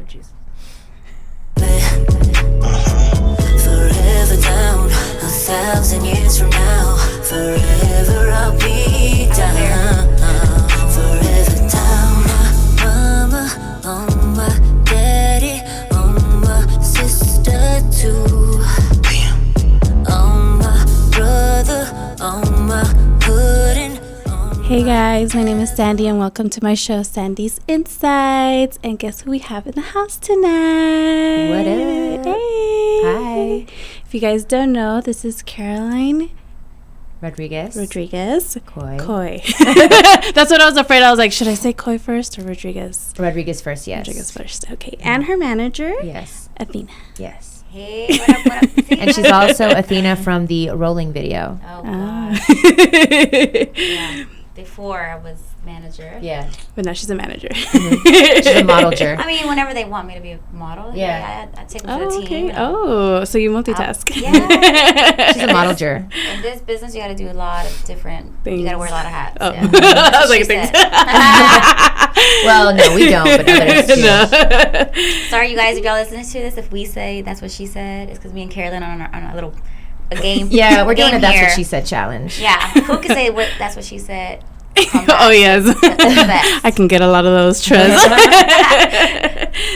jeez. Forever down, 1,000 years from now. Forever I'll be down. Forever down. Mama, on my daddy, on my sister too. On my brother, on my pudding. Hey guys, my name is Sandy and welcome to my show, Sandy's Insights. And guess who we have in the house tonight? What up? Hey. Hi. If you guys don't know, this is Carolyn Rodriguez. Coy. That's what I was afraid. I was like, should I say Coy first or Rodriguez? Rodriguez first, yes. Rodriguez first, okay. And her manager? Yes. Athena. Yes. Hey, what up, Athena? And she's also Athena from the Rolling video. Oh, Ah. God. Yeah. Before I was manager. Yeah. But now she's a manager. Mm-hmm. She's a model-ger. I mean, whenever they want me to be a model, Yeah. I take them to the team. Okay. You know. Oh, so you multitask. Yeah. She's a model-ger. In this business, you got to do a lot of different things. You got to wear a lot of hats. Oh. Yeah. I was like, She things. said. Well, no, we don't, but others do. No. Sorry, you guys, if y'all listening to this, if we say that's what she said, it's because me and Carolyn are on a little game. Yeah, we're doing game a That's here. What She Said challenge. Yeah. Who can say what that's what she said? Oh yes, I can get a lot of those trends.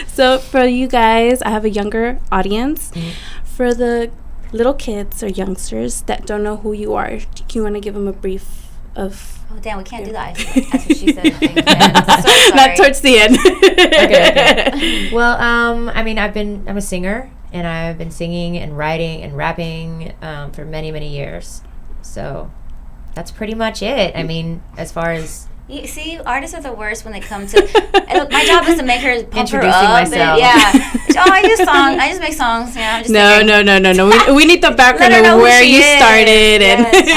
So for you guys, I have a younger audience. For the little kids or youngsters that don't know who you are, do you want to give them a brief of? Oh damn, we can't do that. That's what she said. Thing, man. So sorry. Not towards the end. Okay. Well, I mean, I'm a singer, and I've been singing and writing and rapping for many, many years. So that's pretty much it. I mean, as far as You see, artists are the worst when they come to. And look, my job is to make her pump her Introducing up. myself. And, yeah. Oh, I just make songs. Yeah, I'm just No. We need the background Let her know of who where she you is. started and She's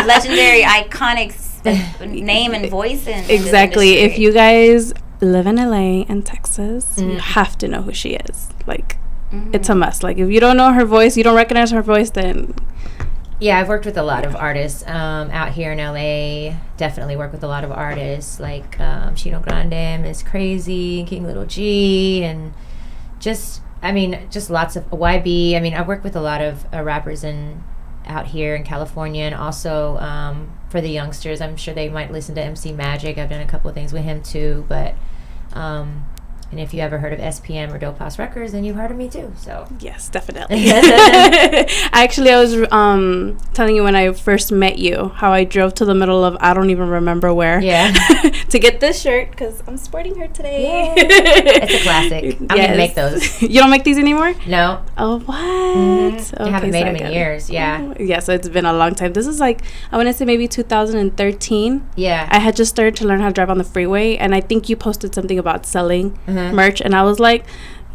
a legendary, iconic name and voice in exactly. this If industry. you guys live in LA and Texas, you have to know who she is. Like, it's a must. Like, if you don't know her voice, you don't recognize her voice, then. yeah, I've worked with a lot of artists out here in LA. Definitely work with a lot of artists like Chino Grande, Miss Crazy, King Little G, and just lots of YB. I mean, I've worked with a lot of rappers out here in California, and also for the youngsters, I'm sure they might listen to MC Magic. I've done a couple of things with him too, but and if you ever heard of SPM or Dope House Records, then you've heard of me too. So Yes, definitely. Actually, I was telling you when I first met you how I drove to the middle of I don't even remember where. Yeah. To get this shirt because I'm sporting her today. It's a classic. I'm gonna make those. You don't make these anymore? No. Oh, what? Mm-hmm. I haven't made them in years. Yeah. Yeah, so it's been a long time. This is like, I want to say maybe 2013. Yeah. I had just started to learn how to drive on the freeway, and I think you posted something about selling merch, and I was like,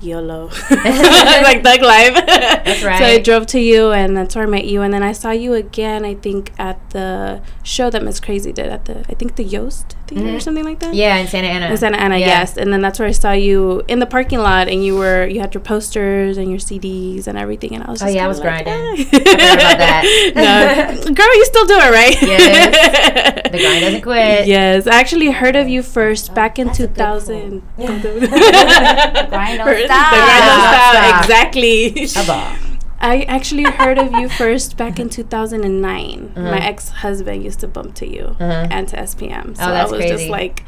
YOLO. Like Thug Life. That's right. So I drove to you, and that's where I met you, and then I saw you again, I think, at the show that Miss Crazy did at the Yoast Theater or something like that. Yeah, in Santa Ana. In Santa Ana, yeah. yes. And then that's where I saw you in the parking lot, and you had your posters and your CDs and everything, and I was just I was like, grinding. I forgot about that. No. Girl, you still do it, right? Yes. The grind doesn't quit. Yes. I actually heard of you first back in 2000. Grind don't The stop. grind don't stop. Stop. Exactly. Abba. I actually heard of you first back in 2009. My ex-husband used to bump to you and to SPM. So that's I was crazy. just like,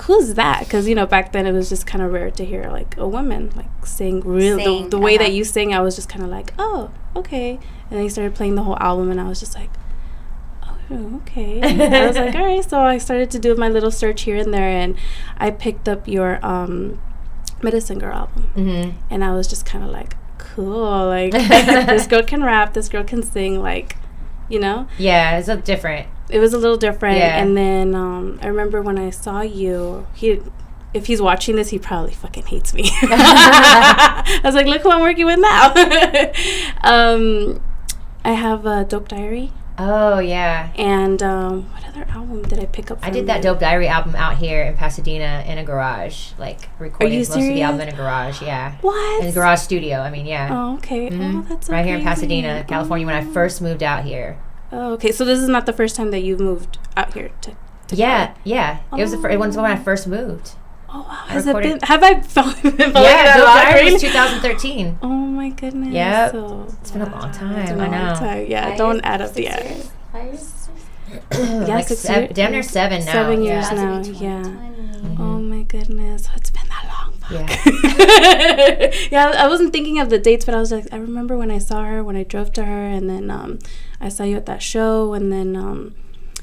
who's that? Because, back then it was just kind of rare to hear, like, a woman, like, sing the way that you sing. I was just kind of like, oh, okay. And then he started playing the whole album, and I was just like, oh, okay. I was like, all right. So I started to do my little search here and there, and I picked up your Medicine Girl album. And I was just kind of like, cool. Like, this girl can rap. This girl can sing, like, Yeah, it's different. It was a little different. Yeah. And then I remember when I saw you, if he's watching this, he probably fucking hates me. I was like, look who I'm working with now. I have a Dope Diary. Oh, yeah. And what other album did I pick up from I did that you? Dope Diary album out here in Pasadena in a garage. Like, recorded most of the serious? album in a garage, yeah. What? In a garage studio, I mean, yeah. Oh, okay. Oh, that's so Right here in crazy. Pasadena, California, when I first moved out here. Oh, okay. So this is not the first time that you've moved out here to Yeah, yeah. It was it was when I first moved. Oh wow, has it been? Have I been following Yeah, that Dope long? Diary was 2013. Oh my goodness. Yep. So, It's been a long time. It's been a I know. long time. Yeah, 5 don't years? add up 6 the years? 5 years? Yeah, Like 6 years. damn near 7 now. 7 years Yeah. now. Yeah. Oh my goodness, it's been that long. Yeah. Yeah, I wasn't thinking of the dates, but I was like, I remember when I saw her, when I drove to her, and then I saw you at that show, and then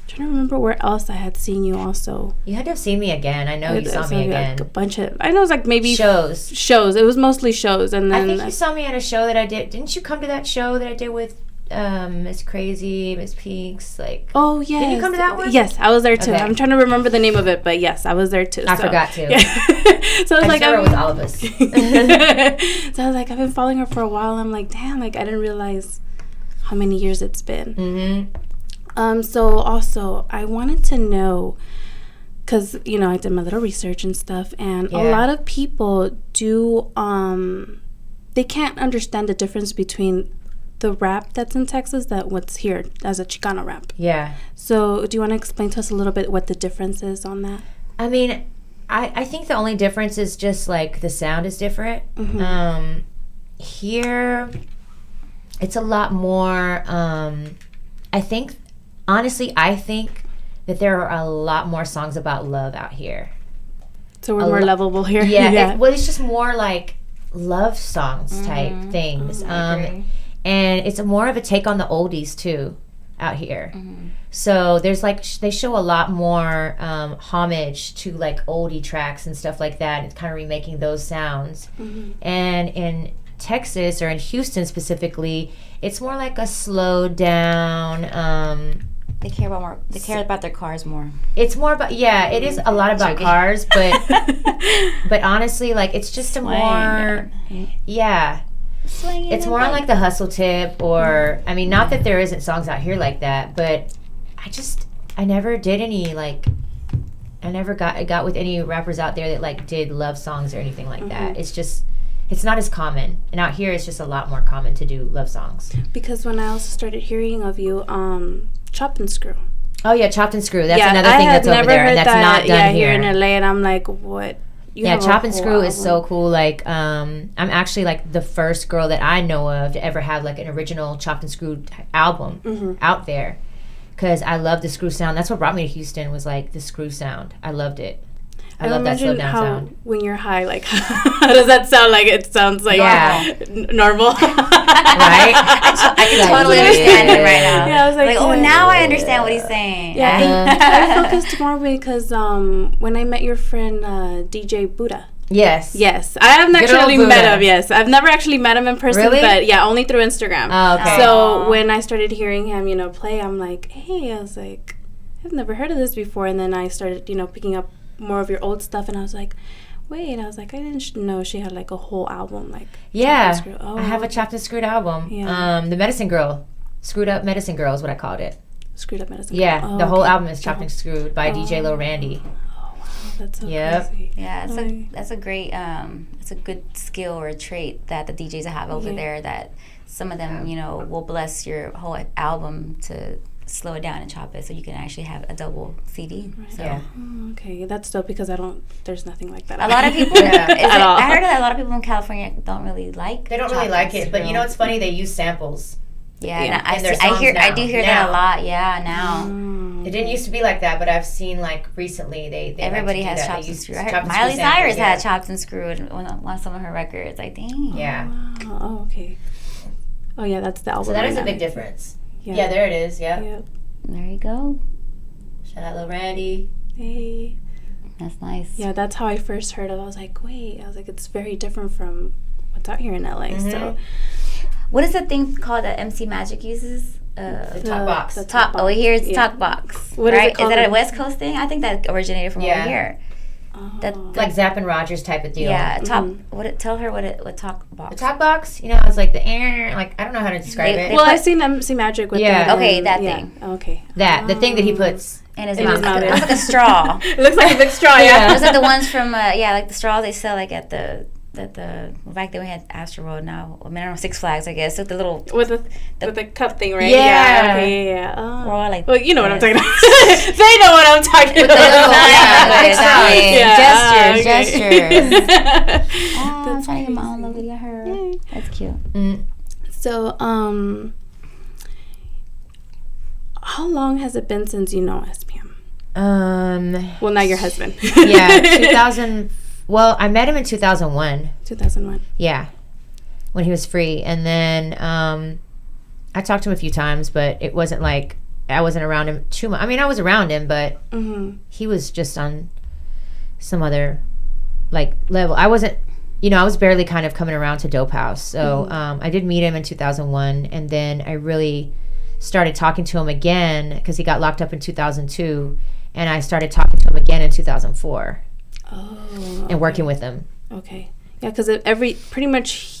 trying to remember where else I had seen you also. You had to have seen me again. I know you saw me again. Like a bunch of, I know it was like maybe shows. It was mostly shows, and then I think you saw me at a show that I did. Didn't you come to that show that I did with Miss Crazy, Miss Peaks? Like, oh yes, did you come to that one? Yes, I was there too. Okay. I'm trying to remember the name of it, but yes, I was there too. I forgot to. Yeah. So I was like, I with all of us. So I was like, I've been following her for a while. I'm like, damn, like I didn't realize how many years it's been. Mm-hmm. So also, I wanted to know, because I did my little research and stuff, and a lot of people do they can't understand the difference between the rap that's in Texas that what's here as a Chicano rap. Yeah. So do you want to explain to us a little bit what the difference is on that? I mean, I think the only difference is just like the sound is different. Mm-hmm. Here, it's a lot more. I think that there are a lot more songs about love out here. So we're more lovable here. Yeah. It's just more like love songs type things. And it's more of a take on the oldies too out here. So there's like they show a lot more homage to like oldie tracks and stuff like that. It's kind of remaking those sounds. And in Texas or in Houston specifically, it's more like a slowed down. They care about their cars more. It's more about it is a lot about cars, but honestly, like it's just a more it's more on like the hustle tip, or I mean, not that there isn't songs out here like that, but I never did any like I never got with any rappers out there that like did love songs or anything like that. It's not as common, and out here it's just a lot more common to do love songs. Because when I also started hearing of you, Chop and Screw. Oh yeah, Chopped and Screw. That's another thing that's over there, and that's not done here in LA. And I'm like, what? Chop and Screw is so cool. Like, I'm actually like the first girl that I know of to ever have like an original Chopped and Screwed album out there, because I love the screw sound. That's what brought me to Houston, was like the screw sound. I loved it. I love that slow down sound. When you're high, like, how does that sound? Like, it sounds like normal. Right? I can totally understand it right now. Yeah, I was like, oh, now I understand what he's saying. Yeah, I focused more because when I met your friend DJ Buddha. Yes. I haven't actually met him. Yes, I've never actually met him in person. Really? But yeah, only through Instagram. Oh, okay. So when I started hearing him, play, I'm like, hey, I was like, I've never heard of this before. And then I started, picking up more of your old stuff, and I was like, wait, I didn't know she had like a whole album, like I have a Chopped and Screwed album. The Medicine Girl, Screwed Up Medicine Girl is what I called it. Screwed Up Medicine Girl. The whole album is Chopped and Screwed by DJ Lil Randy. Oh wow, that's so crazy. Yeah, that's a great it's a good skill or a trait that the DJs have over there, that some of them will bless your whole album to slow it down and chop it so you can actually have a double CD. Right. So. Okay, that's dope, because there's nothing like that. A lot of people, I heard that a lot of people in California don't really like. They don't really like it, but it's funny, they use samples. Yeah. I do hear that a lot. Yeah, now. It didn't used to be like that, but I've seen like recently they everybody like has chopped and screwed. I heard Miley Cyrus had chopped and screwed on some of her records. Like, dang. Yeah. Wow. Oh, okay. Oh yeah, that's the album. So that is a big difference. Yeah, there it is. Yep. There you go. Shout out Lil Randy. Hey. That's nice. Yeah, that's how I first heard of it. I was like, wait. I was like, it's very different from what's out here in LA. So, what is the thing called that MC Magic uses? The talk box. The talk. Oh, here it's talk box. What is it called? Is that a West Coast thing? I think that originated from over here. Like Zapp and Rogers type of deal. Yeah, tell her what talk box. The talk box, it's like the air, like I don't know how to describe it. Well, I've seen MC Magic with that. Okay, that thing. Okay. The thing that he puts in his mouth. It looks like a straw. It looks like a big straw. It looks like the ones from like the straws they sell like at the back then we had Astroworld. Now I don't know, Six Flags, I guess, with the little with the cup thing, right? Yeah. Okay. Oh. We're all like, well, you know what I'm talking about. They know what I'm talking about. Gestures. I'm trying to get my own little video of her. Yay. That's cute. So, how long has it been since you know SPM? Well, now your husband. Yeah, 2000. Well, I met him in 2001. 2001. Yeah, when he was free, and then I talked to him a few times, but it wasn't like I wasn't around him too much. I mean, I was around him, but he was just on some other like level. I wasn't, I was barely kind of coming around to Dope House. So I did meet him in 2001, and then I really started talking to him again because he got locked up in 2002, and I started talking to him again in 2004. Oh, okay. And working with him. Okay. Yeah, because pretty much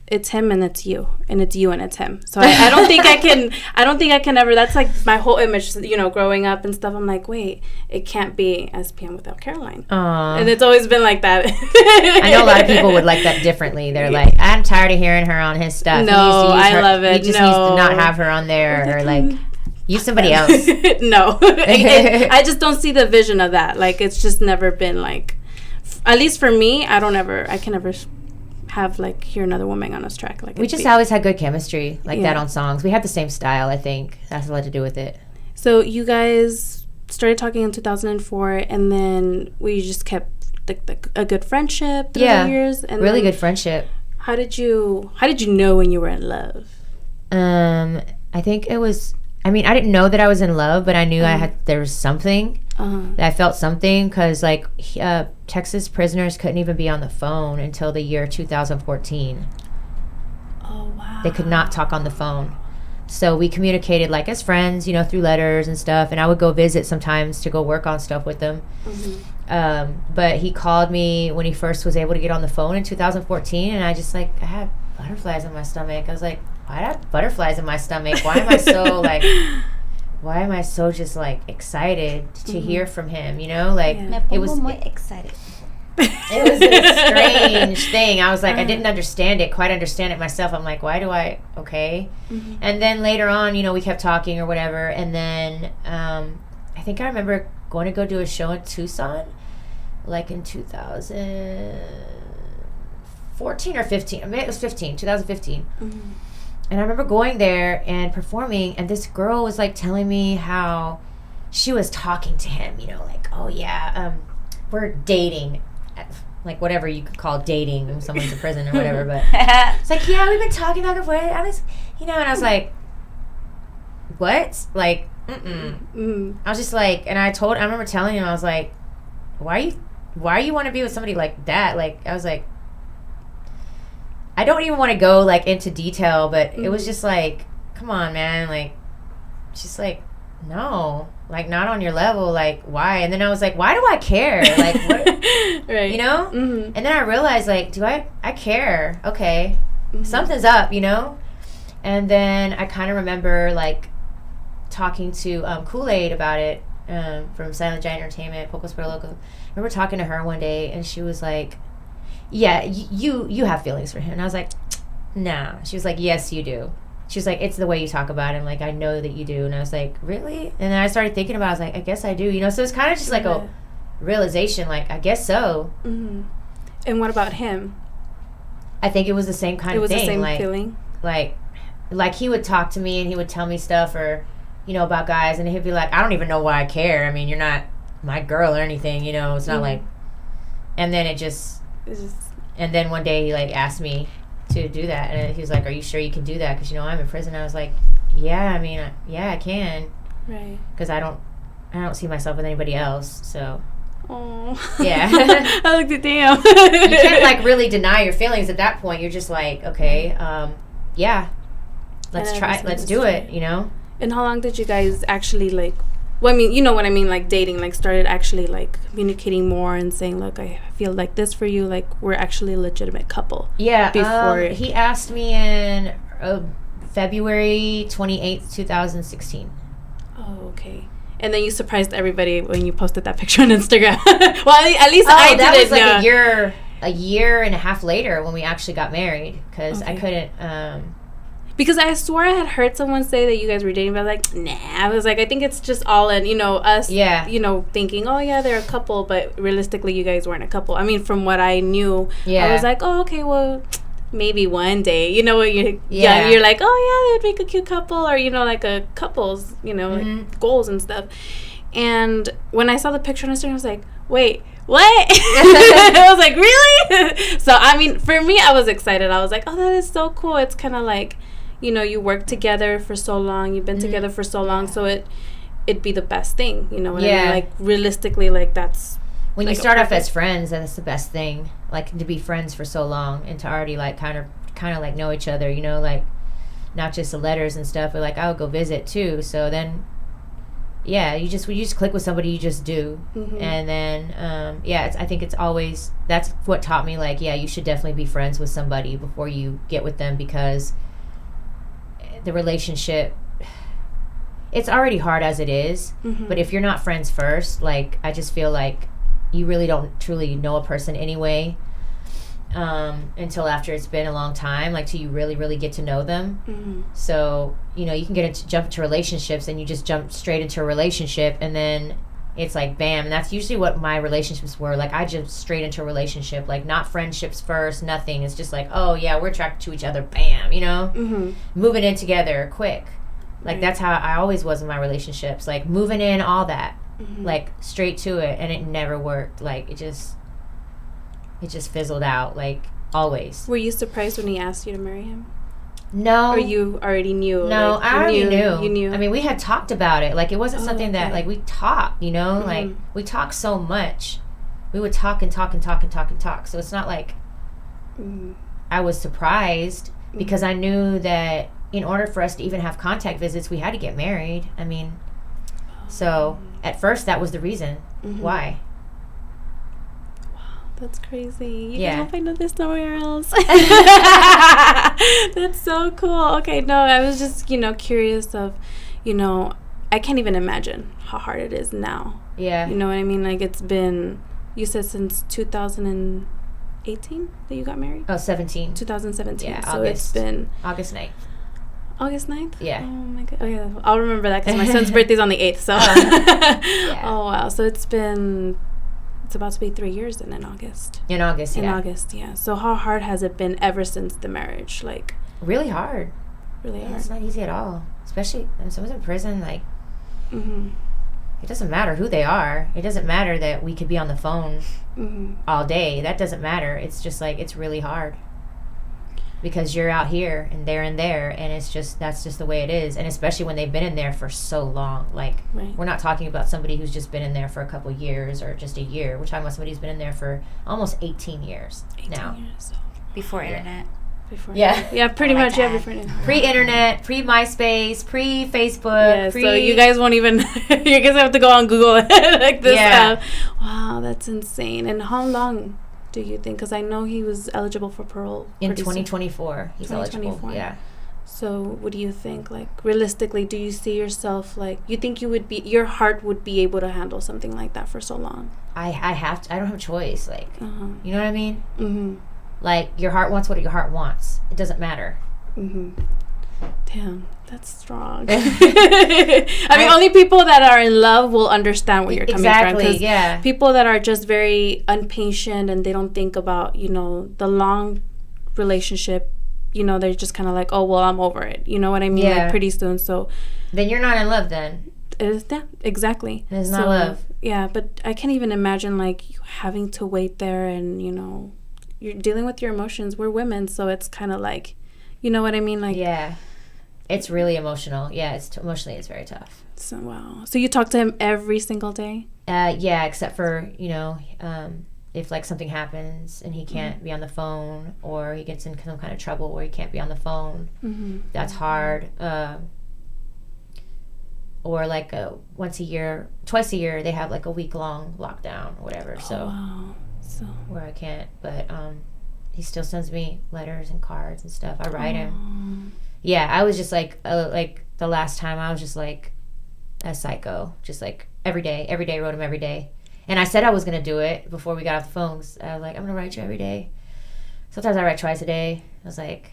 it's him and it's you, and it's you and it's him. So I don't think I can ever, that's like my whole image, growing up and stuff. I'm like, wait, it can't be SPM without Caroline. And it's always been like that. I know a lot of people would like that differently. They're like, I'm tired of hearing her on his stuff. No, I love it. He just needs to not have her on there, or like, use somebody else. No. I just don't see the vision of that. Like, it's just never been like, at least for me, I can never have like hear another woman on this track. Like, we just always had good chemistry like that on songs. We had the same style. I think that's a lot to do with it. So you guys started talking in 2004, and then we just kept a good friendship through the years. And really good friendship. How did you know when you were in love? I think it was, I mean, I didn't know that I was in love, but I knew there was something. That I felt something, because like Texas prisoners couldn't even be on the phone until the year 2014. Oh, wow. They could not talk on the phone. So we communicated like as friends, through letters and stuff, and I would go visit sometimes to go work on stuff with them. But he called me when he first was able to get on the phone in 2014, and I just I had butterflies in my stomach. I was like, why do I have butterflies in my stomach? Why am I so why am I so just like excited to hear from him? It was excited. It was a strange thing. I was like, I didn't quite understand it myself. I'm like, why do I? Okay. And then later on, we kept talking or whatever, and then I think I remember going to go do a show in Tucson, like in 2014 or 15. I mean, it was 2015. And I remember going there and performing, and this girl was like telling me how she was talking to him, like, oh yeah, we're dating, like whatever you could call dating when someone's in prison or whatever, but it's like, yeah, we've been talking back and forth. I was, and I was like, what? Like, I was just like, and I remember telling him, I was like, why you want to be with somebody like that? Like, I was like, I don't even want to go like into detail, but it was just like, come on, man, like, just like, no, like, not on your level, like, why? And then I was like, why do I care? Like, what? Right. And then I realized, like, I care, okay, something's up, and then I kind of remember like talking to Kool-Aid about it, from Silent Giant Entertainment, Poco Super Loco. I remember talking to her one day, and she was like, yeah, you have feelings for him. And I was like, nah. She was like, yes, you do. She was like, it's the way you talk about him. Like, I know that you do. And I was like, really? And then I started thinking about it. I was like, I guess I do. So it's kind of just like a realization, like, I guess so. And what about him? I think it was the same kind of thing. It was the same like, feeling? Like he would talk to me, and he would tell me stuff, or, about guys. And he'd be like, I don't even know why I care. I mean, you're not my girl or anything, It's not like... And then and then one day he like asked me to do that, and he was like, are you sure you can do that? Because I'm in prison. I was like, yeah, I mean, yeah, I can, right? Because I don't see myself with anybody else. So yeah. I looked at damn. You can't like really deny your feelings at that point. You're just like, okay, yeah, let's try, let's do it. And how long did you guys actually like? Well, I mean, you know what I mean, like dating, like started actually like communicating more and saying, look, I feel like this for you, like we're actually a legitimate couple. Yeah. Before he asked me in February 28th, 2016. Oh, okay. And then you surprised everybody when you posted that picture on Instagram. Well, at least I did. That was like a year a year and a half later when we actually got married, because I couldn't. Because I swore I had heard someone say that you guys were dating, but I was like, nah. I was like, I think it's just all in, us, thinking, oh, yeah, they're a couple, but realistically, you guys weren't a couple. I mean, from what I knew, I was like, oh, okay, well, maybe one day, when you're young, you're like, oh, yeah, they would make a cute couple, or, like a couple's, like goals and stuff. And when I saw the picture on Instagram, I was like, wait, what? I was like, really? So, I mean, for me, I was excited. I was like, oh, that is so cool. It's kind of like, you work together for so long, you've been together for so long, so it'd be the best thing, what I mean? Like, realistically, like, that's when you start off as friends, that's the best thing, like, to be friends for so long and to already, like, kind of like know each other, like, not just the letters and stuff, but like I would go visit too, so then you just click with somebody, you just do. And then I think it's always, that's what taught me, like, you should definitely be friends with somebody before you get with them, because the relationship, it's already hard as it is, but if you're not friends first, like, I just feel like you really don't truly know a person anyway, until after it's been a long time, like, till you really, really get to know them. So, you can jump into relationships, and you just jump straight into a relationship, and then it's like, bam. And that's usually what my relationships were. Like, I jumped straight into a relationship, like, not friendships first, nothing. It's just like, oh, yeah, we're attracted to each other, bam, moving in together quick. Like, that's how I always was in my relationships, like, moving in, all that, like, straight to it, and it never worked. Like, it just fizzled out, like, always. Were you surprised when he asked you to marry him? No. Or you already knew? No, like, I already knew. You knew? I mean, we had talked about it. Like, it wasn't something that, like, we talked, like, we talked so much. We would talk and talk and talk and talk and talk. So it's not like I was surprised, because I knew that in order for us to even have contact visits, we had to get married. I mean, so at first that was the reason why. That's crazy. You can hope I know this nowhere else. That's so cool. Okay, no, I was just, curious of, I can't even imagine how hard it is now. Yeah. You know what I mean? Like, it's been, you said since 2018 that you got married? Oh, 17. 2017. Yeah, so August. It's been August 9th. August 9th? Yeah. Oh, my God. Oh, yeah. I'll remember that because my son's birthday's on the 8th, so. Oh, wow. So it's about to be 3 years then in August. In August, yeah. In August, yeah. So how hard has it been ever since the marriage? Like, really hard. Really hard. It's not easy at all. Especially when someone's in prison, like, it doesn't matter who they are. It doesn't matter that we could be on the phone all day. That doesn't matter. It's just like, it's really hard. Because you're out here and they're in there, and that's just the way it is. And especially when they've been in there for so long. Like, we're not talking about somebody who's just been in there for a couple years or just a year. We're talking about somebody who's been in there for almost 18 years now. 18 years. Before internet. Yeah, pretty much. Yeah, before internet. Pre-internet, pre-MySpace, pre-Facebook. So you guys won't even. You guys have to go on Google like this. Yeah. Wow, that's insane. And how long do you think? Because I know he was eligible for parole in 2024. He's eligible. Yeah. So what do you think? Like, realistically, do you see yourself, like, you think your heart would be able to handle something like that for so long? I have to. I don't have a choice. Like, you know what I mean? Mm-hmm. Like, your heart wants what your heart wants. It doesn't matter. Damn, that's strong. I mean, only people that are in love will understand where you're coming from. Exactly, yeah. People that are just very impatient and they don't think about, the long relationship, they're just kind of like, oh, well, I'm over it. You know what I mean? Yeah. Like, pretty soon. So then you're not in love then. Yeah, exactly. It's not love. Yeah, but I can't even imagine, like, you having to wait there and, you're dealing with your emotions. We're women, so it's kind of like, you know what I mean? Like, yeah. It's really emotional. Yeah, emotionally it's very tough. So, wow. So you talk to him every single day? Yeah, except for, if, like, something happens and he can't be on the phone, or he gets in some kind of trouble where he can't be on the phone. That's hard. Or, like, twice a year, they have, like, a week-long lockdown or whatever. Wow. So where I can't, but he still sends me letters and cards and stuff. I write him. Yeah, I was just like the last time I was just like a psycho, just like every day wrote him every day. And I said I was going to do it before we got off the phones. I was like, I'm going to write you every day. Sometimes I write twice a day. I was like...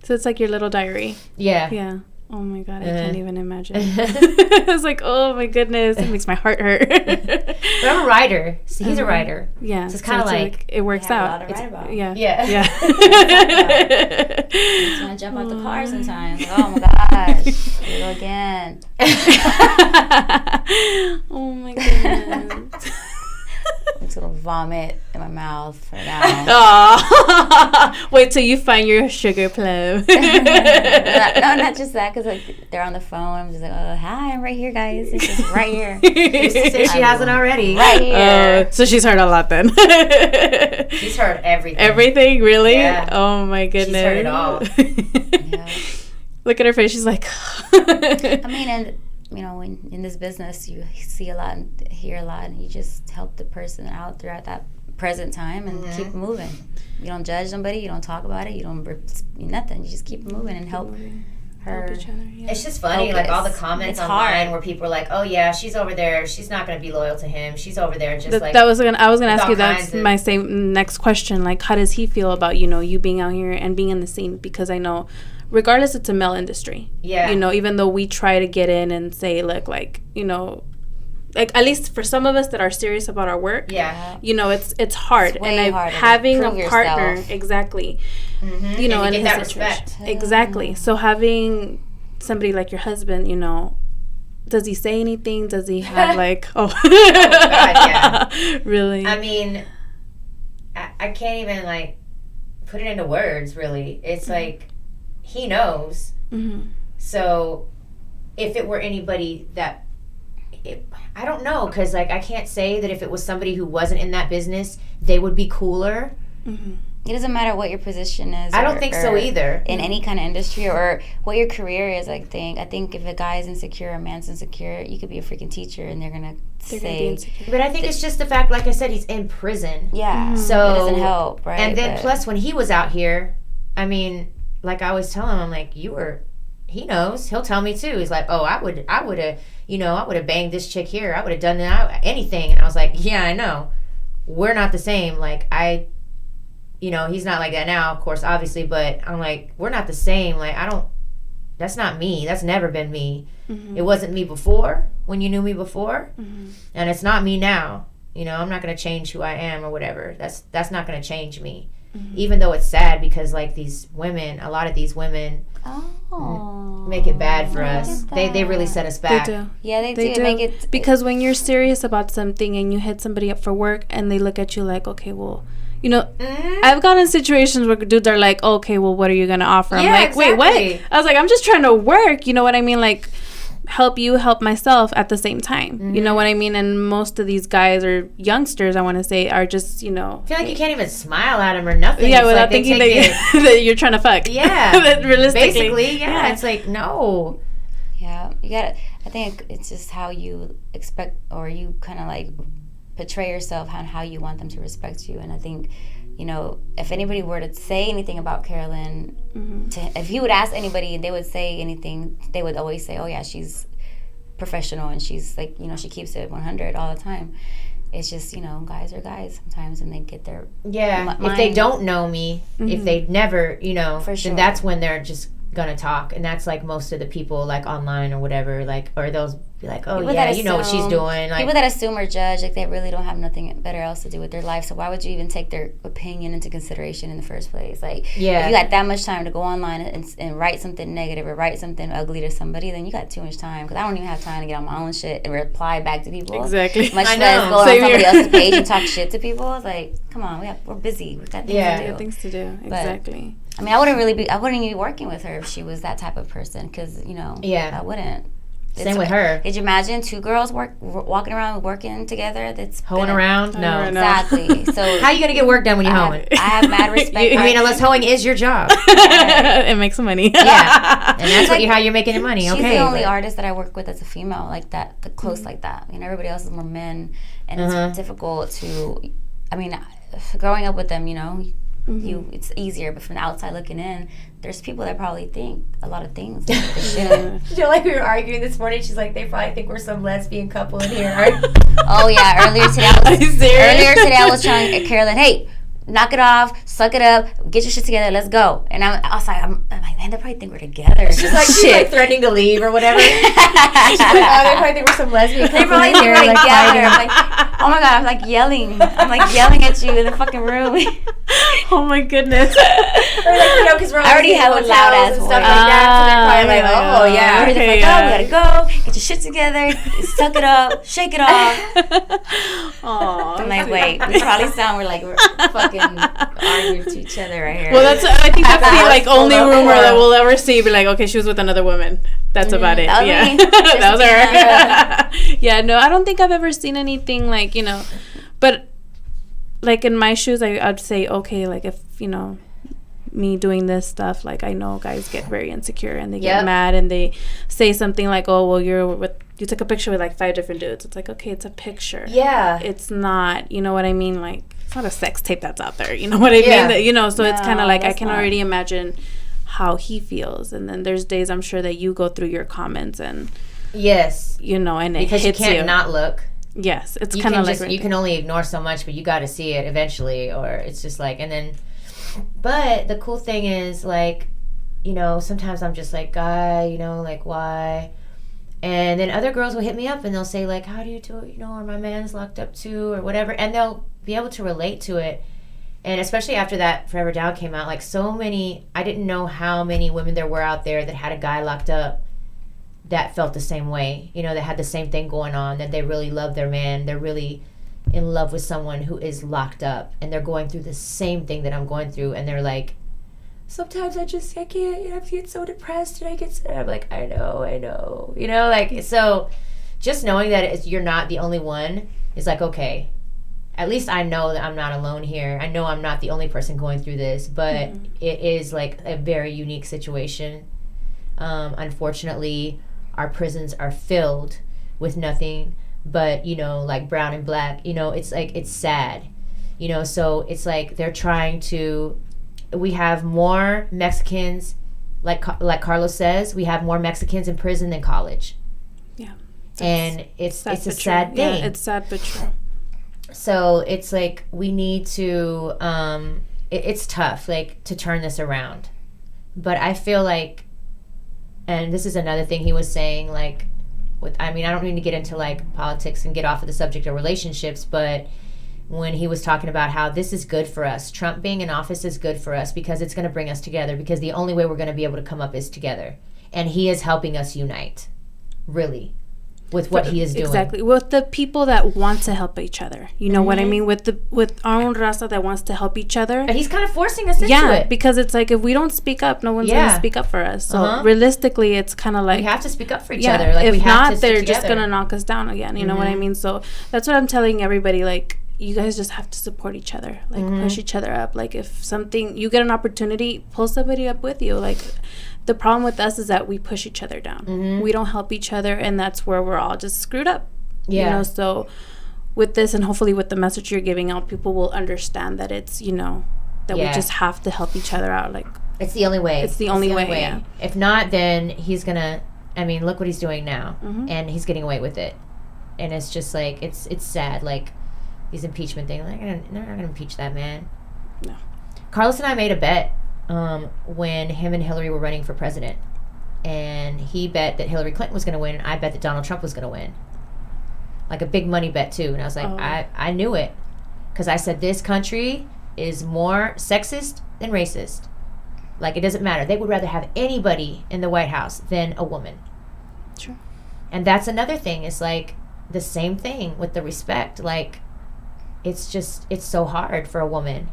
So it's like your little diary. Yeah. Yeah. Oh my God, I can't even imagine. I was like, oh my goodness, it makes my heart hurt. But I'm a writer. So he's a writer. Yeah. So it's kind of like... It works out. A lot to write about. Yeah. Yeah. I just want to jump out the car sometimes. Oh my gosh. Here we go again. Oh my goodness. I'm just gonna vomit in my mouth right now. Aw. Wait till you find your sugar plum. No, not just that, because like they're on the phone. I'm just like, oh, hi, I'm right here, guys. It's just right here. Say she hasn't already. Right here. So she's heard a lot then. She's heard everything. Everything, really? Yeah. Oh my goodness. She's heard it all. Yeah. Look at her face. She's like... I mean, and you know, in this business, you see a lot and hear a lot, and you just help the person out throughout that present time and keep moving. You don't judge somebody, you don't talk about it, you don't nothing. You just keep moving and help her. Help each other, yeah. It's just funny, Focus. like all the comments It's online hard. where people are like, "Oh yeah, she's over there. She's not going to be loyal to him. She's over there just like." I was gonna ask all you. That's kinds of- my same next question. Like, how does he feel about you being out here and being in the scene? Because I know, regardless, it's a male industry. Yeah. Even though we try to get in and say, look, like like at least for some of us that are serious about our work. Yeah. It's hard. It's way harder to having prove a partner, yourself. exactly. Mm-hmm. And you in get his that situation. respect. Exactly. So having somebody like your husband, does he say anything? Does he have like, God, yeah. Really? I mean, I can't even like put it into words. Really, it's like he knows. Mm-hmm. So if it were anybody that. I don't know, because like I can't say that if it was somebody who wasn't in that business, they would be cooler. Mm-hmm. It doesn't matter what your position is. I don't think so either. In any kind of industry or what your career is, I think if a guy is insecure, a man's insecure, you could be a freaking teacher and they're gonna Be say, insecure. But I think it's just the fact, like I said, he's in prison. yeah, So it doesn't help, right? And then But- plus when he was out here, I mean, like I always tell him, I'm like, he knows. He'll tell me too. He's like, oh, I would have banged this chick here. I would have done anything. And I was like, yeah, I know. We're not the same. Like he's not like that now, of course, obviously, but I'm like, we're not the same. Like, that's not me. That's never been me. Mm-hmm. It wasn't me before when you knew me before. Mm-hmm. And it's not me now. I'm not going to change who I am or whatever. That's not going to change me. Mm-hmm. Even though it's sad because like a lot of these women make it bad for us. They really set us back. They do. Yeah, they do. Make it Because when you're serious about something and you hit somebody up for work and they look at you like, okay, well, I've gotten situations where dudes are like, okay, well, what are you going to offer? I'm Yeah, like, wait, exactly. what? I was like, I'm just trying to work. You know what I mean? Like, help you, help myself at the same time. Mm-hmm. You know what I mean? And most of these guys or youngsters, I want to say, are just, I feel like you can't even smile at them or nothing. Yeah, It's without like they thinking take that you're trying to fuck. Yeah. Realistically. Basically, yeah. It's like, no. Yeah, you gotta. I think it's just how you expect, or you kind of like portray yourself and how you want them to respect you. And I think, if anybody were to say anything about Carolyn, if you would ask anybody and they would say anything, they would always say, "Oh yeah, she's professional and she's like, she keeps it 100 all the time." It's just, guys are guys sometimes, and they get their if they don't know me, if they never, For sure. then that's when they're just gonna talk. And that's like most of the people like online or whatever, like, or they'll be like, oh People yeah, that you know what she's assume- doing. Like, People that assume or judge, like they really don't have nothing better else to do with their life. So why would you even take their opinion into consideration in the first place? Like, Yeah. if you got that much time to go online and write something negative or write something ugly to somebody, then you got too much time. Because I don't even have time to get on my own shit and reply back to people. Exactly. Much I less know. go on Same somebody here. else's page and talk shit to people. It's like, come on, we're busy. We got things Yeah. to do. Things to do. But- Exactly. I mean, I wouldn't even be working with her if she was that type of person. Because, Yeah. I wouldn't. same with her. Could you imagine two girls walking around working together? That's Hoeing been- around? I No. don't know. Exactly. So How you gonna get work done when you're hoeing? I have mad respect. I mean, unless hoeing is your job. And make some money. Yeah. And that's Like, how you're making your money. She's Okay. the only but- artist that I work with that's a female like that, close like that. Everybody else is more men, and Uh-huh. it's difficult to. I mean, growing up with them, it's easier. But from the outside looking in, there's people that probably think a lot of things. Like we were arguing this morning. She's like, they probably think we're some lesbian couple in here. Oh yeah, earlier today I was telling Carolyn, hey, knock it off, suck it up, get your shit together, let's go. And I'm like, man, they probably think we're together. She's like threatening to leave or whatever. She's like, oh, they probably think we're some lesbian couple. They probably think we're together. I'm like, oh my god, I'm like yelling at you in the fucking room. Oh my goodness. Or like, because we're I already have a loud ass and stuff like that. So they're probably like, oh yeah. Okay, we gotta go, get your shit together, suck it up, shake it off. I'm like, wait, we probably sound we're fucking arguing to each other right here. Well, I think that's the like only rumor that we'll ever see. Be like, okay, she was with another woman. That's about it. That yeah, that was her. Yeah, no, I don't think I've ever seen anything like, but like in my shoes, I'd say, okay, like if, me doing this stuff, like I know guys get very insecure and they get mad and they say something like, oh, well, you took a picture with like 5 different dudes. It's like, okay, it's a picture. Yeah. It's not, you know what I mean? Like, it's not a sex tape that's out there. You know what I mean? So it's kind of like, I can already imagine how he feels. And then there's days I'm sure that you go through your comments and yes, and because it hits you can't not look. Yes, it's kind of like you can only ignore so much, but you got to see it eventually, or it's just like, and then. But the cool thing is, like, sometimes I'm just like, guy, like, why? And then other girls will hit me up and they'll say, like, how do you do it? Or my man's locked up too, or whatever. And they'll be able to relate to it. And especially after that Forever Down came out, like, so many, I didn't know how many women there were out there that had a guy locked up that felt the same way, that had the same thing going on, that they really love their man. They're really in love with someone who is locked up and they're going through the same thing that I'm going through, and they're like, sometimes I can't, I get so depressed and I get so, I'm like, I know, like, so just knowing that you're not the only one is like, okay, at least I know that I'm not alone here. I know I'm not the only person going through this, but it is like a very unique situation. Unfortunately, our prisons are filled with nothing but, like brown and black, it's like, it's sad, so it's like they're trying to, we have more Mexicans, like Carlos says, we have more Mexicans in prison than college. Yeah. And it's a sad thing. Yeah, it's sad but true. So it's like, we need to, it's tough, like, to turn this around. But I feel like, and this is another thing he was saying, like, I don't mean to get into like politics and get off of the subject of relationships, but when he was talking about how this is good for us, Trump being in office is good for us because it's going to bring us together, because the only way we're going to be able to come up is together. And he is helping us unite, really, with what he is doing. Exactly. With the people that want to help each other. You know what I mean? With our own raza that wants to help each other. And he's kind of forcing us into it. Yeah, because it's like, if we don't speak up, no one's going to speak up for us. So realistically, it's kind of like, we have to speak up for each other. Like, if not, they're just going to knock us down again. You know what I mean? So that's what I'm telling everybody. Like, you guys just have to support each other. Like, push each other up. Like, if something, you get an opportunity, pull somebody up with you. Like, the problem with us is that we push each other down. We don't help each other, and that's where we're all just screwed up. Yeah. So with this, and hopefully with the message you're giving out, people will understand that it's, that we just have to help each other out. Like, it's the only way. It's the only way. Yeah. If not, then he's gonna, look what he's doing now, and he's getting away with it. And it's just like, it's sad. Like, these impeachment things, they're not gonna impeach that man. No. Carlos and I made a bet when him and Hillary were running for president, and he bet that Hillary Clinton was going to win, and I bet that Donald Trump was going to win, like a big money bet too. And I was like, I knew it, because I said this country is more sexist than racist. Like, it doesn't matter, they would rather have anybody in the White House than a woman. Sure. And that's another thing, is like the same thing with the respect. Like, it's so hard for a woman.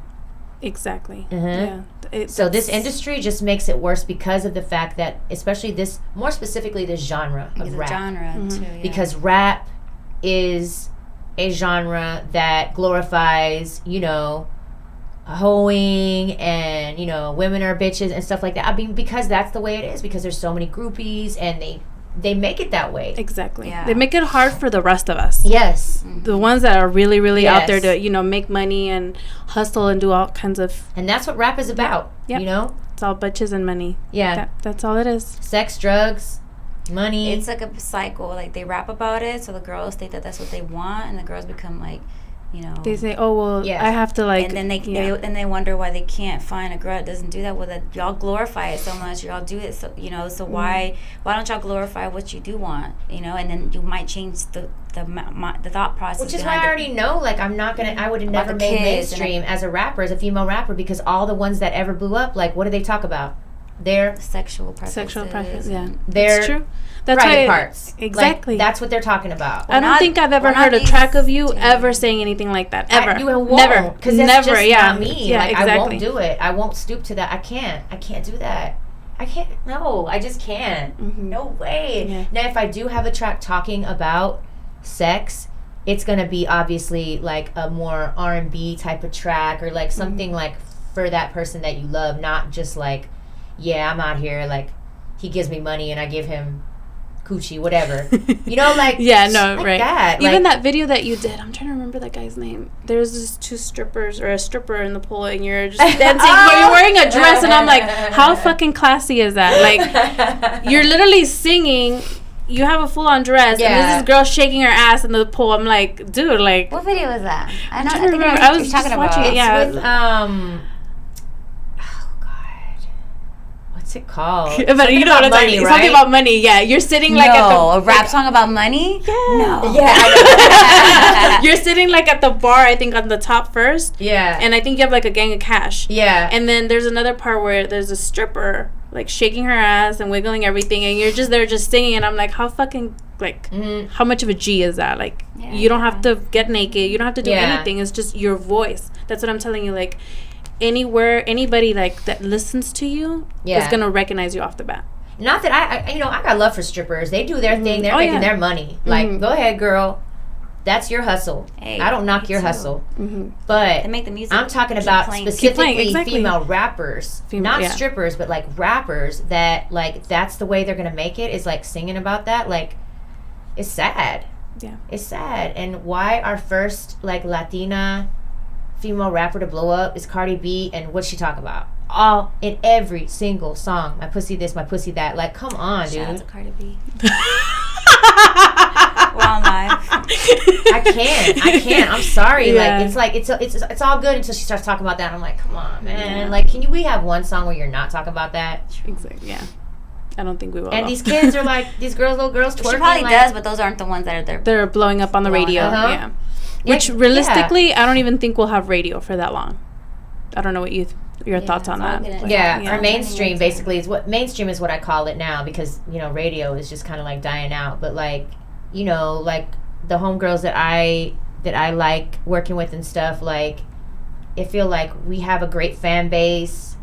Exactly. Yeah. So this industry just makes it worse because of the fact that, especially this, more specifically this genre of rap. Too, yeah. Because rap is a genre that glorifies, hoeing and, women are bitches and stuff like that. Because that's the way it is. Because there's so many groupies and they they make it that way. Exactly. Yeah. They make it hard for the rest of us. Yes. The ones that are really, really out there Yes. to, you know, make money and hustle and do all kinds of. And that's what rap is about. Yep. You know? It's all bitches and money. Yeah. That's all it is. Sex, drugs, money. It's like a cycle. Like they rap about it, so the girls think that that's what they want, and the girls become like, you know. They say, "Oh well, Yeah. I have to like." And then they wonder why they can't find a girl that doesn't do that. Well, that y'all glorify it so much. Y'all do it so, you know. So why don't y'all glorify what you do want? You know, and then you might change the thought process. Which is why I already know, like, I would have never made mainstream as a rapper, as a female rapper, because all the ones that ever blew up, like, what do they talk about? Their sexual preferences. Yeah, their that's true. That's private why parts. Exactly. Like, that's what they're talking about. I don't think I've ever heard a track of you ever saying anything like that. Ever. You won't, never. Because that's never. just not me. Yeah, like, exactly. I won't do it. I won't stoop to that. I can't do that. I can't. No, I just can't. Mm-hmm. No way. Yeah. Now, if I do have a track talking about sex, it's gonna be obviously like a more R&B type of track, or like something like for that person that you love, not just like, yeah, I'm out here like he gives me money and I give him coochie, whatever. You know, like, yeah, no, like right. that. Even like, that video that you did, I'm trying to remember that guy's name. There's this two strippers or a stripper in the pool, and you're just dancing, but you're wearing a dress, and I'm like, how fucking classy is that? Like, you're literally singing. You have a full-on dress, and there's this girl shaking her ass in the pool. I'm like, dude, like. What video was that? I don't remember. I was just watching it. Yeah, with oh god, what's it called? But you know what I'm talking about, right? Something about money. Yeah, you're sitting like at the a rap song about money. Yeah. No. Yeah. You're sitting like at the bar, I think, on the top first. Yeah. And I think you have like a gang of cash. Yeah. And then there's another part where there's a stripper like shaking her ass and wiggling everything, and you're just there just singing, and I'm like, how fucking like how much of a G is that? Like, you don't have to get naked, you don't have to do anything. It's just your voice. That's what I'm telling you. Like, anybody like that listens to you is gonna recognize you off the bat. Not that I got love for strippers. They do their thing. They're making their money. Like, go ahead, girl. That's your hustle. Hey, I don't knock your hustle. But they make the music. I'm talking about specifically exactly. female rappers, not strippers, but like rappers that like that's the way they're gonna make it, is like singing about that. Like, it's sad. Yeah, it's sad. And why our first like Latina female rapper to blow up is Cardi B, and what's she talk about? All in every single song. My pussy this, my pussy that. Like, come on, dude. Shout out to Cardi B. We're on live. I can't. I'm sorry. Yeah. Like, it's all good until she starts talking about that. I'm like, come on, man. Yeah. Like, we have one song where you're not talking about that? Exactly. Yeah. I don't think we will. And these kids are like, little girls twerking. She probably does, but those aren't the ones that are there. They're blowing up on the radio. Yeah. Which realistically, I don't even think we'll have radio for that long. I don't know what your thoughts on that. Our mainstream basically is what I call it now, because radio is just kind of like dying out. But like, like the homegirls that I like working with and stuff, like I feel like we have a great fan base,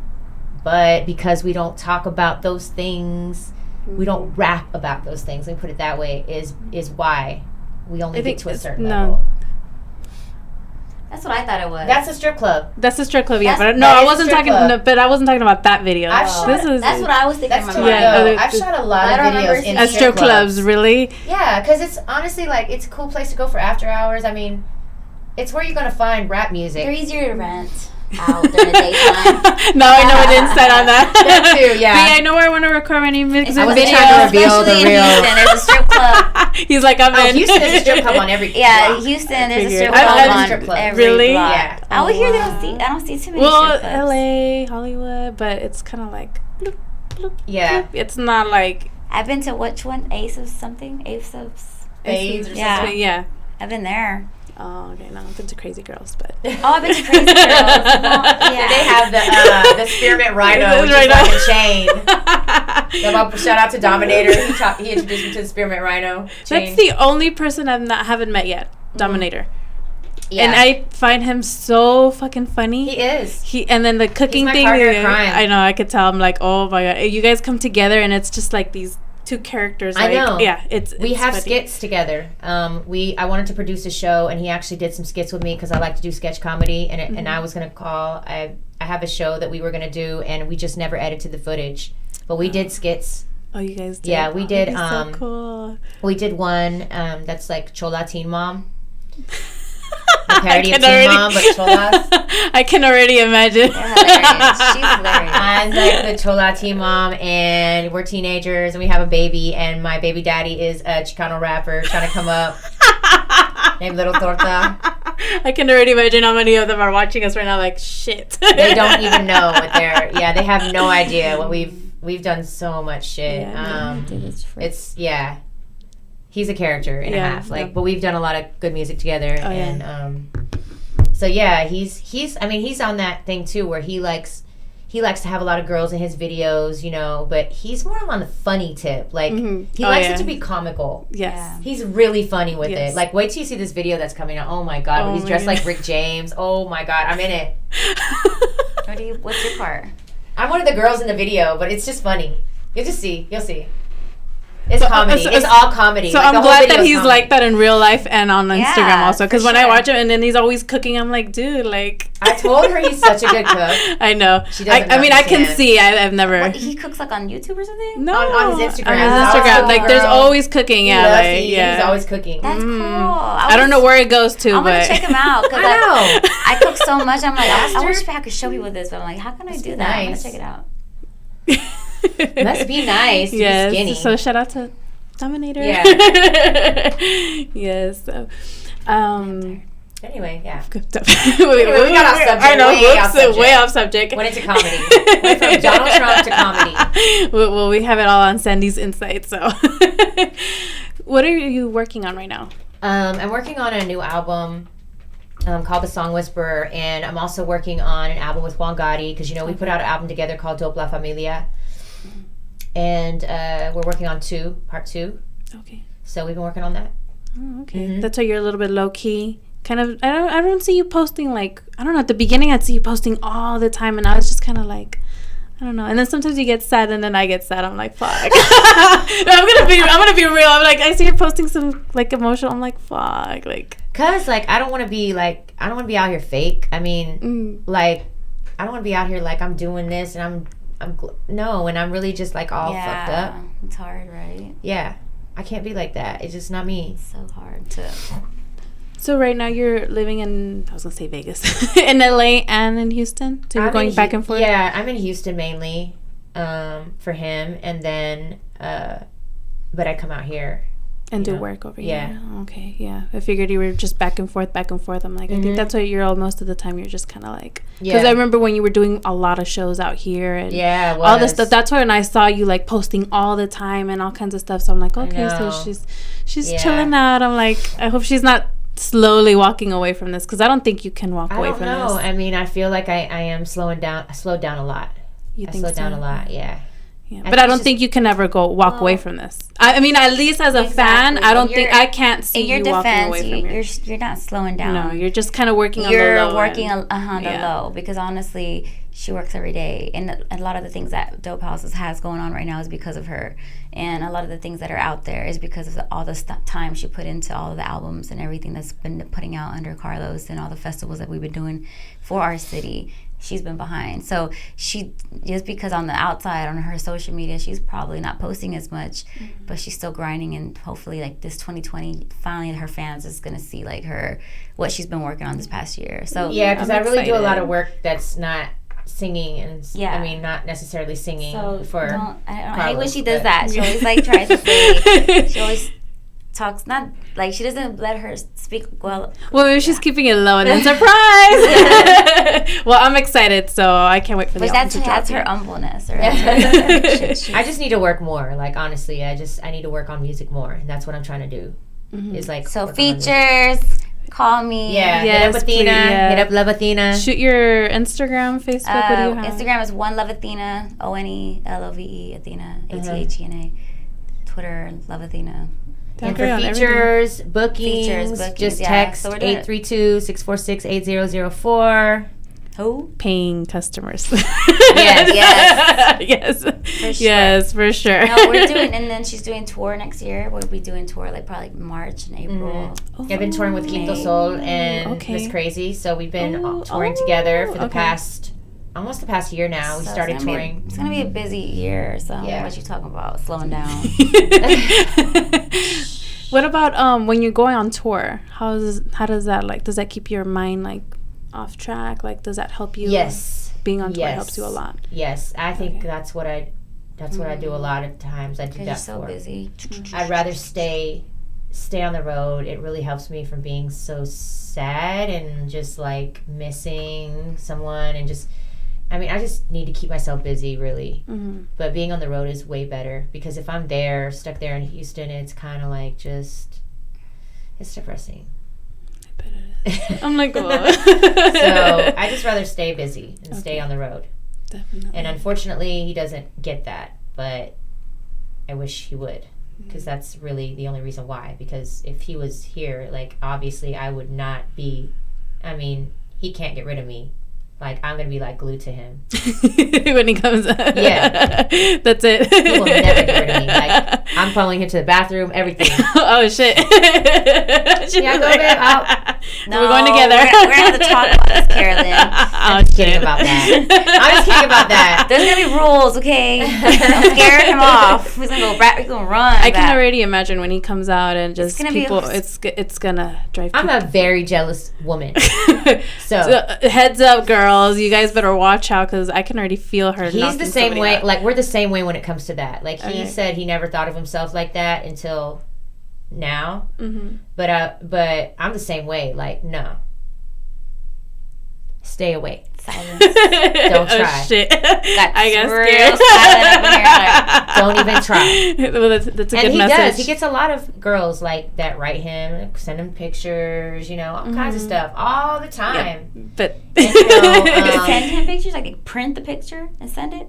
but because we don't talk about those things, we don't rap about those things. Let me put it that way. Is why we only get to a certain level. That's what I thought it was. That's a strip club. Yeah. But I wasn't talking. No, but I wasn't talking about that video. That's what I was thinking. I've shot a lot of videos in strip clubs. Really? Yeah, because it's honestly like it's a cool place to go for after hours. I mean, it's where you're gonna find rap music. They're easier to rent out during the daytime. No, I know it instead on that. That too, yeah. But yeah, I know where I want to record my music video. Trying to reveal the real. Houston, there's a strip club. He's like, I'm in. Houston is a strip club on every block. Yeah, Houston, there's a strip club on every block. Yeah. Out here, I don't see too many Well, strip clubs. LA, Hollywood, but it's kind of like, bloop, bloop, yeah. Bloop. It's not like. I've been to which one? Ace of something? Ace of Spades or something? Yeah. I've been there. Oh, okay. No, I've been to Crazy Girls, but. I've been to Crazy Girls. Yeah. They have the Spearmint Rhino, which is like a chain. Shout out to Dominator. He introduced me to the Spearmint Rhino chain. That's the only person haven't met yet. Dominator. Yeah. And I find him so fucking funny. He is. And then the cooking thing. I know. I could tell. I'm like, oh my god, you guys come together, and it's just like these two characters. I know. Yeah, we have funny. skits together. I wanted to produce a show, and he actually did some skits with me because I like to do sketch comedy, and I was gonna call. I have a show that we were gonna do, and we just never edited the footage, but we did skits Oh, you guys did? Yeah, we did. So cool. We did one that's like Chola Teen Mom. The parody of Teen Mom, but Cholas. I can already imagine. Hilarious. She's hilarious. And like the Chola Teen Mom, and we're teenagers, and we have a baby, and my baby daddy is a Chicano rapper trying to come up, named Little Torta. I can already imagine how many of them are watching us right now. Like, shit. They don't even know what they're. Yeah, they have no idea what we've done. So much shit. Yeah, It's he's a character and a half. Like, but we've done a lot of good music together, and so yeah, he's. I mean, he's on that thing too, where he likes to have a lot of girls in his videos, you know. But he's more on the funny tip. Like he likes it to be comical. Yes, he's really funny with it. Like, wait till you see this video that's coming out. Oh my god, he's dressed like Rick James. Oh my god, I'm in it. What's your part? I'm one of the girls in the video, but it's just funny. You'll see. It's comedy. It's all comedy. So like, I'm glad that he's like that in real life and on Instagram also. Because when I watch him and then he's always cooking, I'm like, dude, like. I told her he's such a good cook. I know. She doesn't I mean, I can see. I've never. What, he cooks like on YouTube or something? No. On his Instagram. On his Instagram. Like, there's always cooking. He's always cooking. That's cool. I don't know where it goes to, I'm but. going to check him out. Because I cook so much. I'm like, I wish I could show people this. But I'm like, how can I do that? I'm going to check it out. Must be nice to be skinny. So shout out to Dominator. Yeah. Yes. So, anyway, yeah. we got off subject. I know. Way off subject. Went into comedy. Went from Donald Trump to comedy. Well, we have it all on Sandy's Insight. So, what are you working on right now? I'm working on a new album called The Song Whisperer, and I'm also working on an album with Juan Gotti, because, you know, we put out an album together called Dope La Familia. And we're working on part 2. Okay. So we've been working on that. Oh, okay. Mm-hmm. That's why you're a little bit low key. Kind of. I don't see you posting like, I don't know. At the beginning, I'd see you posting all the time, and I was just kind of like, I don't know. And then sometimes you get sad, and then I get sad. I'm like, fuck. I'm gonna be real. I'm like, I see you're posting some like emotional. I'm like, fuck. Like, cause like I don't want to be out here fake. I mean, like, I don't want to be out here like I'm doing this and and I'm really just like all fucked up. It's hard, right? Yeah, I can't be like that. It's just not me. It's so hard to. So right now you're living in, I was gonna say Vegas, in LA and in Houston. So you're going back and forth. Yeah, I'm in Houston mainly for him, and then but I come out here and do work over here. Yeah. Okay. Yeah. I figured you were just back and forth. I'm like, I think that's what you're all most of the time. You're just kind of like, because I remember when you were doing a lot of shows out here and all this stuff. That's when I saw you like posting all the time and all kinds of stuff. So I'm like, okay, so she's chilling out. I'm like, I hope she's not slowly walking away from this, because I don't think you can walk away from this. I don't know. I mean, I feel like I am slowed down a lot. You think I slowed down a lot. Yeah. Yeah, but I don't think you can ever walk away from this. I mean, at least as a fan, I don't think I can't see you walking away from it. You're not slowing down. No, you're just kind of working on the low. You're working on the low, because honestly, she works every day, and a lot of the things that Dope Houses has going on right now is because of her, and a lot of the things that are out there is because of all the time she put into all of the albums and everything that's been putting out under Carlos and all the festivals that we've been doing for our city. She's been behind. So she, just because on the outside, on her social media, she's probably not posting as much, but she's still grinding, and hopefully like this 2020, finally her fans is going to see like what she's been working on this past year. So yeah, because I really do a lot of work that's not singing, and I mean, not necessarily singing for I hate when she does that. She always like tries to say, she always talks, not like, she doesn't let her speak well. Well, maybe she's keeping it low, and then surprise. Well, I'm excited, so I can't wait for the album to drop. That's her humbleness. I just need to work more. Like, honestly, I need to work on music more, and that's what I'm trying to do. Is like, so features. Call me. Yeah, hit up Athena. Hit up Love Athena. Shoot your Instagram, Facebook. What do you have? Instagram is One Love Athena. ONELOVE Athena. ATHENA. Twitter, Love Athena. And for features, bookings, just text 832-646-8004. Who? Paying customers. Yes. Yes, for sure. No, we're doing, and then she's doing tour next year. We'll be doing tour like probably March and April. I've been touring with Quinto Sol and Miss Crazy, so we've been touring together for the past almost the past year now. We So started touring. It's gonna be a busy year. So what you talking about? Slowing down. What about when you're going on tour? How does that, like, does that keep your mind like off track? Like, does that help you? Yes. Being on tour helps you a lot. Yes, I think that's what I do a lot of times. I do that You're so for. busy. I'd rather stay on the road. It really helps me from being so sad and just like missing someone and just. I mean, I just need to keep myself busy, really. Mm-hmm. But being on the road is way better because if I'm stuck there in Houston, it's kind of like it's depressing. I bet it is. I'm like, oh. So I just rather stay busy and stay on the road. Definitely. And unfortunately, he doesn't get that, but I wish he would because that's really the only reason why. Because if he was here, like, obviously I would not be, I mean, he can't get rid of me. Like, I'm going to be, like, glued to him. When he comes out. Yeah. That's it. He will never get rid of me. Like, I'm following him to the bathroom, everything. Oh, shit. Yeah, go babe, out. No, we're going together. We're going to have to talk about this, Carolyn. I'm just kidding about that. I'm just kidding about that. There's going to be rules, okay? I'm scaring him off. He's going to go he's going to run. I can already imagine when he comes out and just gonna people, be it's going to drive I'm people. a very jealous woman. So heads up, girls. You guys better watch out because I can already feel her. He's the same way. Out. Like, we're the same way when it comes to that. Like, he said he never thought of himself like that until now. Mm-hmm. But I'm the same way. Like, no. Stay away. Silence. Don't try. Oh, shit. I got real scared. silent Don't even try. Well, that's a good message. And he does. He gets a lot of girls like that write him, send him pictures, all kinds of stuff all the time. Yeah, but And, send him pictures? Like, they print the picture and send it?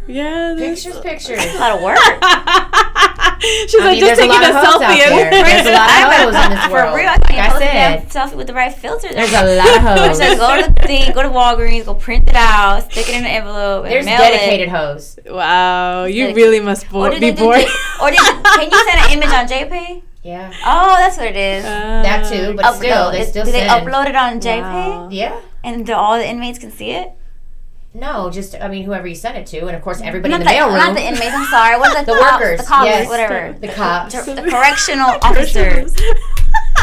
yeah, pictures. That's a lot of work. She's like, just taking a selfie. There's a lot of hoes in this world. For real, I Like can't I post a said, damn selfie with the right filter. there's a lot of hoes. So go to the thing, go to Walgreens, go print it out, stick it in an envelope, and There's mail dedicated hoes. Wow, you Like- really must be bored. can you send an image on JPEG? Yeah. Oh, that's what it is. That too, but still, they still do they send. upload it on JPEG? Wow. Yeah. And all the inmates can see it? No, just, whoever you send it to, and of course everybody in the Not mailroom. the inmates, I'm sorry. What's the The cops? workers, The cops, yes. whatever. The cops. The correctional officers.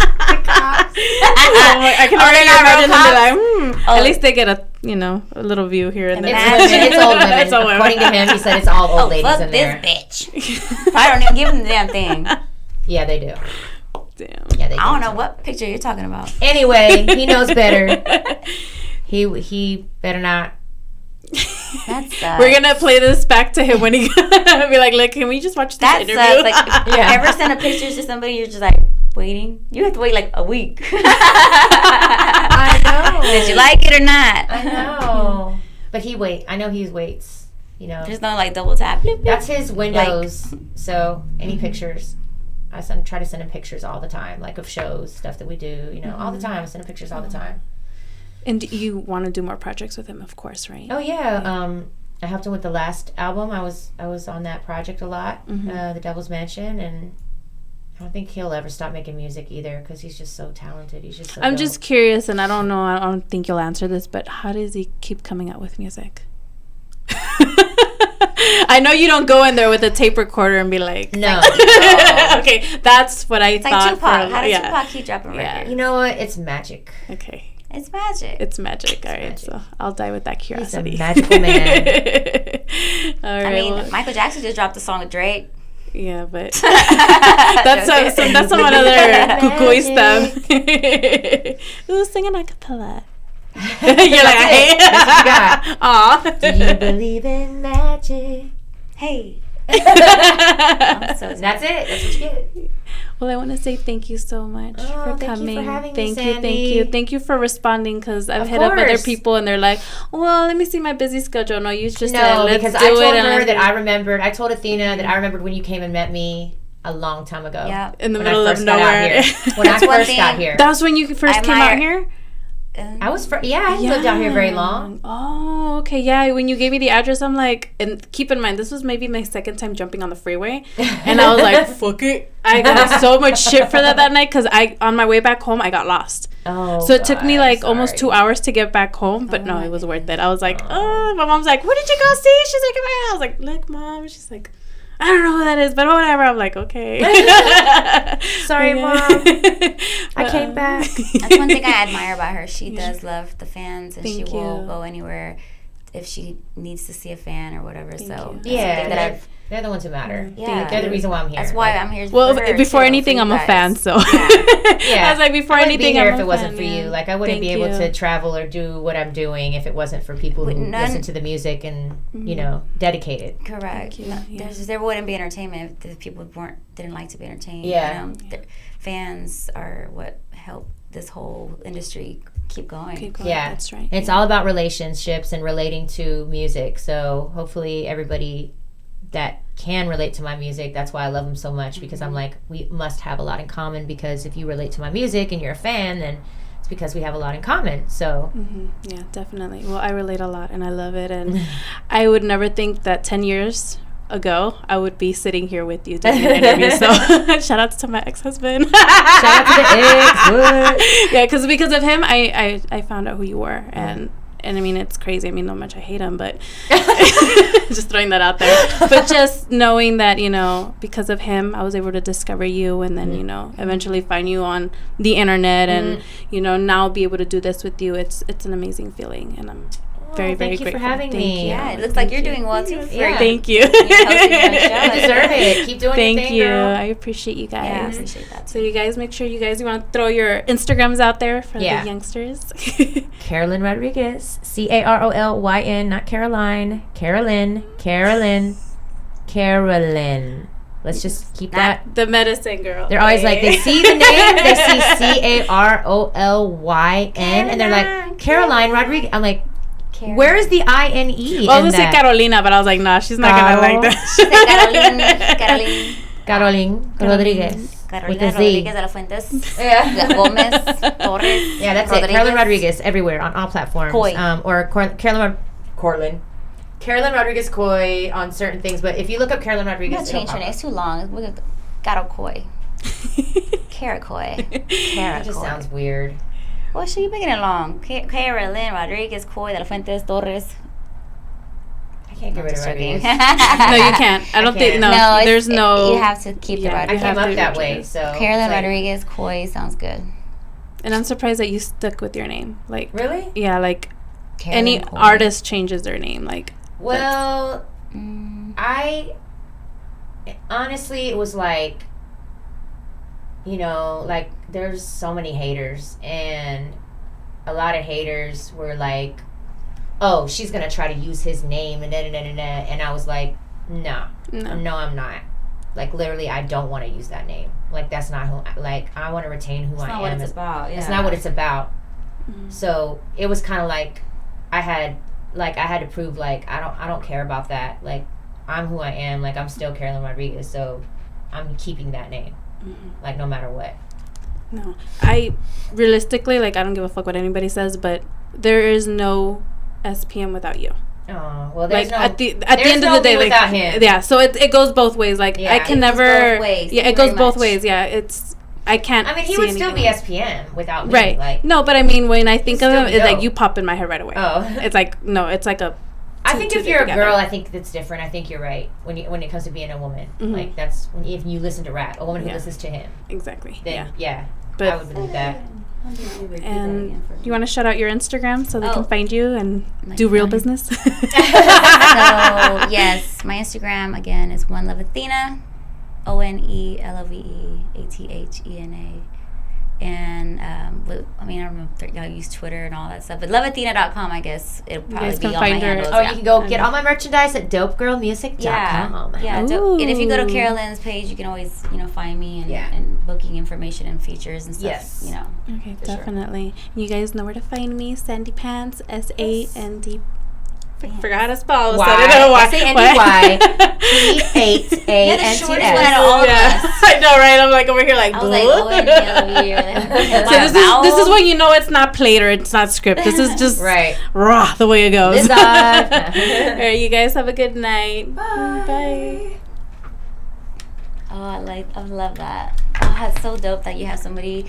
Oh my, I can already they're not imagine real them be like, At least they get a little view here and there. It's old women. It's old women. According to him, he said it's all old ladies Fuck in this there. bitch. I don't even give them the damn thing. Yeah, they do. Damn. Yeah, they do. I don't know what picture you're talking about. Anyway, he knows better. He better not. That's We're gonna play this back to him when he be like, "Look, can we just watch this That interview?" sucks. Like, if you Yeah. ever send a picture to somebody, you're just like waiting. You have to wait like a week. I know. Did you like it or not? I know. But I know he waits. There's no like double tap. Bloop, bloop. That's his Windows. So any pictures, I try to send him pictures all the time, like of shows, stuff that we do. All the time. I send him pictures all the time. And you want to do more projects with him, of course, right? Oh yeah. I helped him with the last album. I was on that project a lot, The Devil's Mansion, and I don't think he'll ever stop making music either because he's just so talented. He's just so I'm dope. just curious, and I don't think you'll answer this, but how does he keep coming out with music? I know you don't go in there with a tape recorder and be like, No. okay, that's what I It's thought. like Tupac. How does yeah. Tupac keep dropping records? You know what? It's magic. Okay. It's magic. It's magic. All right, magic. so I'll die with that curiosity. He's a magical man. All right. I mean, well, Michael Jackson just dropped a song with Drake. yeah, but that's some other cuckoo stuff. Who's singing a cappella? You're like, hey. That's what you got. Aw. Do you believe in magic? Hey. That's it. That's what you get. Well, I want to say thank you so much for thank you for coming. having me, Thank you, thank Sandy. you. Thank you for responding because I've Of hit up other course. people and they're like, well, let me see my busy schedule. No, you just said, No, let's because do I told it. her and that I remembered. I told Athena that I remembered when you came and met me a long time ago. Yeah. in the When middle I of first got out nowhere. here. When I That's one first got thing. here. That was when you first I came out admire- here? I was I hadn't lived out here very long. Oh, okay. Yeah, when you gave me the address, I'm like, and keep in mind, this was maybe my second time jumping on the freeway. And I was like, fuck it. I got so much shit for that night because on my way back home, I got lost. Oh, so it took me like almost 2 hours to get back home. But no, it was worth it. I was like, my mom's like, what did you go see? She's like, I was like, look, Mom. She's like, I don't know who that is, but whatever. I'm like, okay. Sorry, Mom. I came back. That's one thing I admire about her. She does love the fans, and she will go anywhere if she needs to see a fan or whatever. They're the ones who matter. Yeah, they're the reason why I'm here. That's why I'm here. Well, before anything, I'm a fan. So I was like, before anything, I'm here if it wasn't for you. Like, I wouldn't be able to travel or do what I'm doing if it wasn't for people who listen to the music and dedicated. Correct. There wouldn't be entertainment if people didn't like to be entertained. Yeah. Fans are what help this whole industry keep going. Yeah, that's right. It's all about relationships and relating to music. So hopefully everybody that can relate to my music, that's why I love them so much, because I'm like, we must have a lot in common, because if you relate to my music and you're a fan, then it's because we have a lot in common. So yeah, definitely. Well, I relate a lot and I love it, and I would never think that 10 years ago I would be sitting here with you doing an interview. So shout out to my ex-husband. Shout out to the ex. Yeah, because of him I found out who you were, and I mean, it's crazy. I mean, not much I hate him, but just throwing that out there. But just knowing that, because of him, I was able to discover you, and then, eventually find you on the internet, and, now be able to do this with you. It's an amazing feeling, and I'm very, very grateful. Thank you for having me. Yeah, it looks like you're doing well, too. Thank you. You're hosting on the show. You deserve it. Keep doing your thing, girl. I appreciate you guys. Yeah, I appreciate that, too. So you guys, make sure you want to throw your Instagrams out there for the youngsters. Carolyn Rodriguez. Carolyn, not Caroline. Carolyn. Let's just keep that. The medicine girl. They're always like, they see the name, they see Carolyn, and they're like, Caroline Rodriguez. I'm like, where is the I-N-E? Well, I was say Carolina, but I was like, nah, she's not going to like that. She said Carolyn Rodriguez. Carolina Rodriguez de la Fuentes. Yeah. Gomez, Torres. Yeah, that's Rodriguez. It. Carolyn Rodriguez everywhere on all platforms. Coy. Or Carolyn Rodriguez Coy on certain things. But if you look up Carolyn Rodriguez, I'm going to change her name. It's too long. We're going to Caro Coy. Cara Coy. It just sounds weird. Well, she making it long. Carolyn Rodriguez Coy de la Fuentes Torres. I can't get rid of Rodriguez. No, you can't. I don't think. No, there's no. You have to keep the Rodriguez. I came up that way, so. Carolyn Rodriguez Coy sounds good. And I'm surprised that you stuck with your name. Like, really? Yeah, like Carolyn any Coy. Artist changes their name. Like, well, I honestly, it was like, like there's so many haters, and a lot of haters were like, oh, she's gonna try to use his name and and I was like, no, I'm not. Like, literally, I don't want to use that name. Like, that's not who. Like, I want to retain who I am. That's not what it's about. Yeah. It's not what it's about. So it was kind of like I had to prove, like, I don't care about that. Like, I'm who I am. Like, I'm still Carolyn Rodriguez, so I'm keeping that name. Like, no matter what. No, I realistically, like, I don't give a fuck what anybody says, but there is no SPM without you. Oh, well, there's like, at the end of the day, like, without him. Yeah, so it goes both ways. Like, I can never. Both ways. Yeah, it goes both ways. Yeah, I can't. I mean, he would still be SPM without me. Right. Like, no, but I mean, when I think of him, it's like you pop in my head right away. Oh. It's like, no, it's like a. I think if you're a girl, I think that's different. I think you're right when it comes to being a woman. Like, that's if you listen to rap, a woman who listens to him. Exactly. Then I but would believe that. And you want to shout out your Instagram so they can find you and do real business? So yes, my Instagram again is One Love Athena, ONELOVEATHENA. And I mean, I don't know if y'all use Twitter and all that stuff, but loveathena.com, I guess it'll probably be on my handles. Oh, you can go get all my merchandise at dopegirlmusic.com. Yeah. And if you go to Carolyn's page, you can always find me and booking information and features and stuff. Yes. Okay, definitely. Sure. You guys know where to find me. Sandy Pants, SAND. Forgot how to spell. Y. So I don't know why. S-A-N-D-Y-P-H-A-N-T-S. I know, right? I'm like over here like, I was like, so this is when you know it's not played or it's not script. This is just raw the way it goes. All right, you guys have a good night. Bye. Oh, I love that. Oh, that's so dope that you have somebody